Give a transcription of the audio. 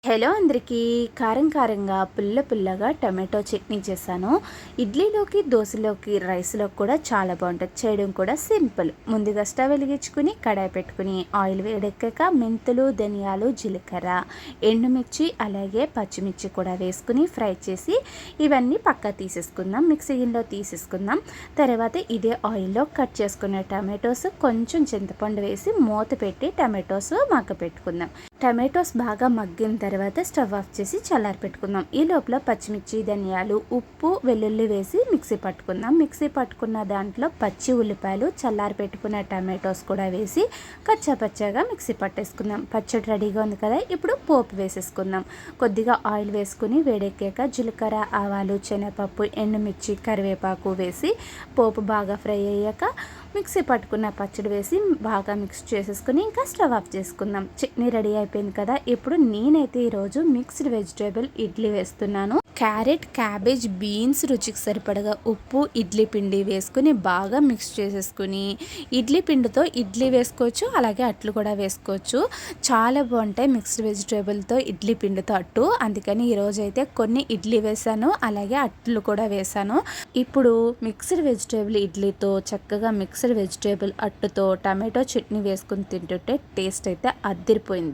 Hello అందరికీ కారం కారంగా పుల్ల పుల్లగా టమాటో చట్నీ చేశాను. ఇడ్లీలోకి, దోశలోకి, రైస్లోకి కూడా చాలా బాగుంటుంది. చేయడం కూడా సింపుల్. ముందుగా స్టవ్ వెలిగించుకుని కడాయి పెట్టుకుని ఆయిల్ వేడెక్కాక మెంతులు, ధనియాలు, జీలకర్ర, ఎండుమిర్చి అలాగే పచ్చిమిర్చి కూడా వేసుకుని ఫ్రై చేసి ఇవన్నీ పక్కా తీసేసుకుందాం. మిక్సీ గిన్నెలో తీసేసుకుందాం. తర్వాత ఇదే ఆయిల్లో కట్ చేసుకున్న టమాటోస్, కొంచెం చింతపండు వేసి మూత పెట్టి టమాటోస్ మగ్గ పెట్టుకుందాం. టమాటోస్ బాగా మగ్గిన తర్వాత స్టవ్ ఆఫ్ చేసి చల్లారి పెట్టుకుందాం. ఈ లోపల పచ్చిమిర్చి, ధనియాలు, ఉప్పు, వెల్లుల్లి వేసి మిక్సీ పట్టుకుందాం. మిక్సీ పట్టుకున్న దాంట్లో పచ్చి ఉల్లిపాయలు, చల్లారి పెట్టుకున్న టమాటోస్ కూడా వేసి కచ్చాపచ్చాగా మిక్సీ పట్టేసుకుందాం. పచ్చడి రెడీగా ఉంది కదా, ఇప్పుడు పోపు వేసేసుకుందాం. కొద్దిగా ఆయిల్ వేసుకుని వేడెక్కాక జీలకర్ర, ఆవాలు, శనగపప్పు, ఎండుమిర్చి, కరివేపాకు వేసి పోపు బాగా ఫ్రై అయ్యాక మిక్సీ పట్టుకున్న పచ్చడి వేసి బాగా మిక్స్ చేసేసుకుని ఇంకా స్టవ్ ఆఫ్ చేసుకుందాం. చట్నీ రెడీ అయిపోయింది కదా. ఇప్పుడు నేనైతే ఈరోజు మిక్స్డ్ వెజిటేబుల్ ఇడ్లీ వేస్తున్నాను. క్యారెట్, క్యాబేజ్, బీన్స్, రుచికి సరిపడగా ఉప్పు, ఇడ్లీ పిండి వేసుకుని బాగా మిక్స్ చేసేసుకుని ఇడ్లీ పిండితో ఇడ్లీ వేసుకోవచ్చు, అలాగే అట్లు కూడా వేసుకోవచ్చు. చాలా బాగుంటాయి మిక్స్డ్ వెజిటేబుల్తో ఇడ్లీ పిండితో అట్టు. అందుకని ఈరోజు అయితే కొన్ని ఇడ్లీ వేసాను, అలాగే అట్లు కూడా వేసాను. ఇప్పుడు మిక్స్డ్ వెజిటేబుల్ ఇడ్లీతో చక్కగా మిక్స్డ్ వెజిటేబుల్ అట్టుతో టమాటో చట్నీ వేసుకుని తింటుంటే టేస్ట్ అయితే అద్దిరిపోయింది.